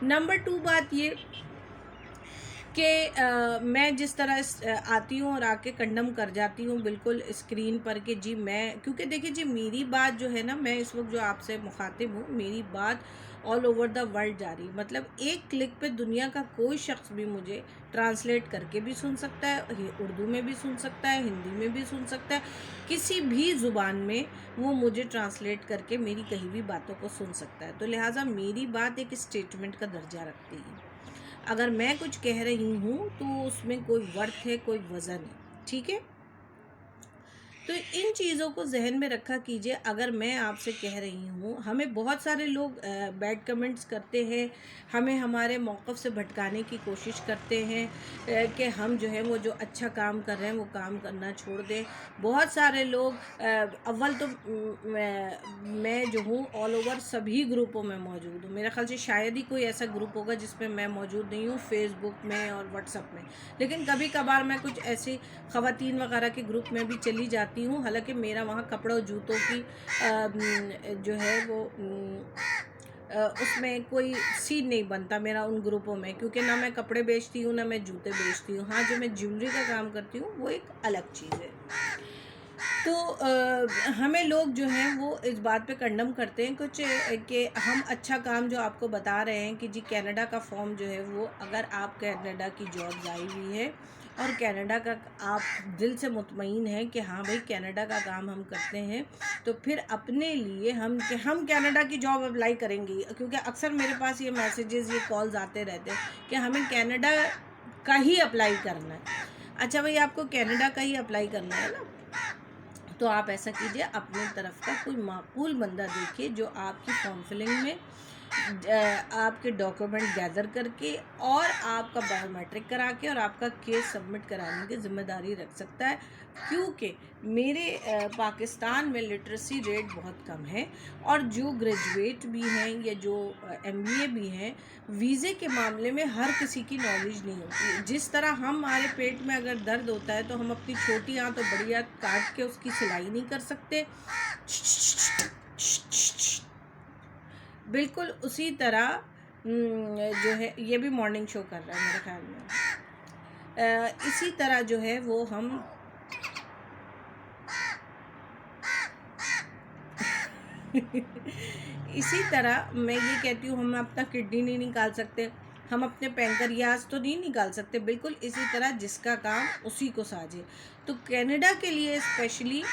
Number 2 बात ये कि मैं जिस तरह आती हूँ और आके कंडम कर जाती हूँ बिल्कुल स्क्रीन पर कि जी मैं, क्योंकि देखिए जी मेरी बात जो है ना, मैं इस वक्त जो आपसे मुखातिब हूँ, मेरी बात ऑल ओवर द वर्ल्ड जा रही है। मतलब एक क्लिक पे दुनिया का कोई शख्स भी मुझे ट्रांसलेट करके भी सुन सकता है, उर्दू में भी सुन सकता है, हिंदी में भी सुन सकता है, किसी भी ज़ुबान में वो मुझे ट्रांसलेट करके मेरी कही भी बातों को सुन सकता है। तो लिहाजा मेरी बात एक स्टेटमेंट का दर्जा रखती है। अगर मैं कुछ कह रही हूँ तो उसमें कोई वर्थ है, कोई वज़न है, ठीक है। तो इन चीज़ों को जहन में रखा कीजिए। अगर मैं आपसे कह रही हूँ, हमें बहुत सारे लोग बैड कमेंट्स करते हैं, हमें हमारे मौक़िफ़ से भटकाने की कोशिश करते हैं कि हम जो है वो जो अच्छा काम कर रहे हैं वो काम करना छोड़ दें। बहुत सारे लोग अव्वल तो मैं जो हूँ ऑल ओवर सभी ग्रुपों में मौजूद हूँ। मेरे ख़्याल से शायद ही कोई ऐसा ग्रुप होगा जिसमें मैं मौजूद नहीं हूँ, फ़ेसबुक में और व्हाट्सएप में। लेकिन कभी कभार मैं कुछ ऐसी ख़वातीन वगैरह के ग्रुप में भी चली जाती हूँ। हालांकि मेरा वहाँ कपड़ों जूतों की जो है वो उसमें कोई सीन नहीं बनता मेरा उन ग्रुपों में, क्योंकि ना मैं कपड़े बेचती हूँ ना मैं जूते बेचती हूँ। हाँ, जो मैं ज्वेलरी का काम करती हूँ वो एक अलग चीज़ है। तो हमें लोग जो हैं वो इस बात पे कंडम करते हैं कुछ कि हम अच्छा काम जो आपको बता रहे हैं कि जी कनाडा का फॉर्म जो है वो, अगर आप कनाडा की जॉब आई हुई है और कनाडा का आप दिल से मुतमईन हैं कि हाँ भाई कनाडा का काम हम करते हैं, तो फिर अपने लिए हम कनाडा की जॉब अप्लाई करेंगे। क्योंकि अक्सर मेरे पास ये मैसेजेस, ये कॉल्स आते रहते हैं कि हमें कनाडा का ही अप्लाई करना है। अच्छा भाई, आपको कनाडा का ही अप्लाई करना है ना, तो आप ऐसा कीजिए, अपनी तरफ का कोई माकूल बंदा देखिए जो आपकी फॉर्म फिलिंग में आपके डॉक्यूमेंट गैदर करके और आपका बायोमेट्रिक करा के और आपका केस सबमिट कराने की ज़िम्मेदारी रख सकता है। क्योंकि मेरे पाकिस्तान में लिटरेसी रेट बहुत कम है, और जो ग्रेजुएट भी हैं या जो एमबीए भी हैं, वीज़े के मामले में हर किसी की नॉलेज नहीं होती है। जिस तरह हमारे पेट में अगर दर्द होता है तो हम अपनी छोटी आंत तो बड़ी आंत काट के उसकी सिलाई नहीं कर सकते, बिल्कुल उसी तरह जो है ये भी मॉर्निंग शो कर रहा है मेरे ख्याल में। इसी तरह जो है वो हम इसी तरह मैं ये कहती हूँ, हम अपना किडनी नहीं निकाल सकते, हम अपने पैंक्रियाज तो नहीं निकाल सकते। बिल्कुल इसी तरह जिसका काम उसी को साझे। तो कनाडा के लिए स्पेशली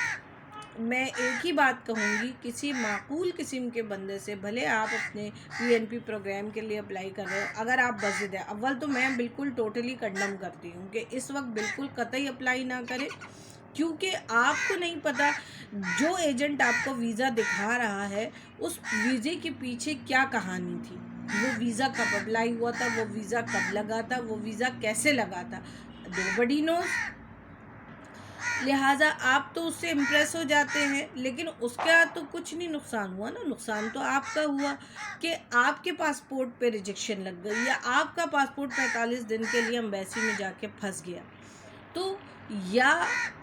मैं एक ही बात कहूँगी, किसी माकूल किस्म के बंदे से, भले आप अपने पीएनपी प्रोग्राम के लिए अप्लाई कर रहे हो, अगर आप बज़िद है, अव्वल तो मैं बिल्कुल टोटली कंडम करती हूँ कि इस वक्त बिल्कुल कतई अप्लाई ना करें। क्योंकि आपको नहीं पता जो एजेंट आपको वीज़ा दिखा रहा है उस वीज़े के पीछे क्या कहानी थी, वो वीज़ा कब अप्लाई हुआ था, वो वीज़ा कब लगा था, वो वीज़ा कैसे लगा था, नोबडी नोज़। लिहाजा आप तो उससे इम्प्रेस हो जाते हैं, लेकिन उसके बाद तो कुछ नहीं नुकसान हुआ ना। नुकसान तो आपका हुआ कि आपके पासपोर्ट पे रिजेक्शन लग गई, या आपका पासपोर्ट 45 दिन के लिए एम्बेसी में जाके फंस गया। तो या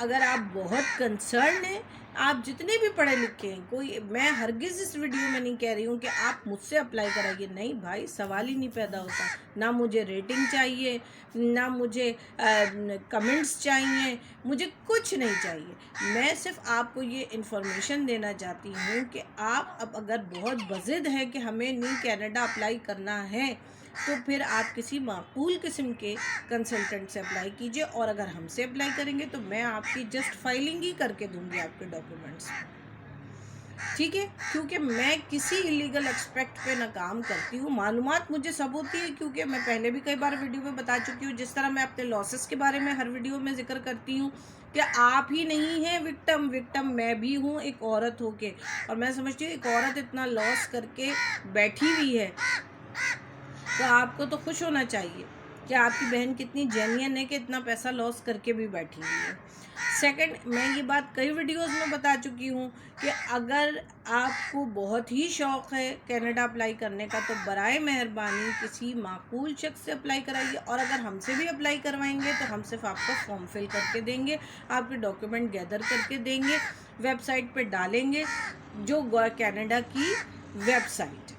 अगर आप बहुत कंसर्न हैं, आप जितने भी पढ़े लिखे हैं, कोई, मैं हरगिज़ इस वीडियो में नहीं कह रही हूँ कि आप मुझसे अप्लाई कराइए, नहीं भाई, सवाल ही नहीं पैदा होता। ना मुझे रेटिंग चाहिए, ना मुझे कमेंट्स चाहिए, मुझे कुछ नहीं चाहिए। मैं सिर्फ आपको ये इन्फॉर्मेशन देना चाहती हूँ कि आप अब अगर बहुत बज़िद है कि हमें नहीं कनाडा अप्लाई करना है, तो फिर आप किसी माकूल किस्म के कंसल्टेंट से अप्लाई कीजिए। और अगर हमसे अप्लाई करेंगे तो मैं आपकी जस्ट फाइलिंग ही करके दूंगी आपके डॉक्यूमेंट्स, ठीक है। क्योंकि मैं किसी इलीगल एक्सपेक्ट पे ना काम करती हूँ। मालूमात मुझे सब होती है, क्योंकि मैं पहले भी कई बार वीडियो में बता चुकी हूँ। जिस तरह मैं अपने लॉसेस के बारे में हर वीडियो में जिक्र करती हूँ कि आप ही नहीं हैं विक्टिम मैं भी हूँ एक औरत होके। और मैं समझती हूँ एक औरत इतना लॉस करके बैठी हुई है तो आपको तो खुश होना चाहिए कि आपकी बहन कितनी जेन्युइन है कि इतना पैसा लॉस करके भी बैठी हुई है। सेकंड, मैं ये बात कई वीडियोस में बता चुकी हूँ कि अगर आपको बहुत ही शौक़ है कनाडा अप्लाई करने का, तो बराए मेहरबानी किसी माकूल शख्स से अप्लाई कराइए। और अगर हमसे भी अप्लाई करवाएंगे तो हम सिर्फ आपको फॉर्म फिल करके देंगे, आपके डॉक्यूमेंट गैदर करके देंगे, वेबसाइट पर डालेंगे, जो कनाडा की वेबसाइट।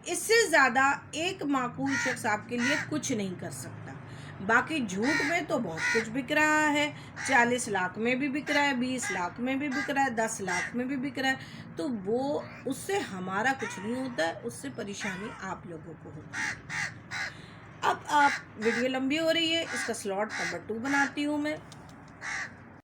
इससे ज़्यादा एक माकूल शख्स आपके लिए कुछ नहीं कर सकता। बाकी झूठ में तो बहुत कुछ बिक रहा है, 40 लाख में भी बिक रहा है, 20 लाख में भी बिक रहा है, 10 लाख में भी बिक रहा है। तो वो उससे हमारा कुछ नहीं होता है, उससे परेशानी आप लोगों को होती है। अब आप वीडियो लंबी हो रही है, इसका स्लॉट नंबर 2 बनाती हूँ मैं।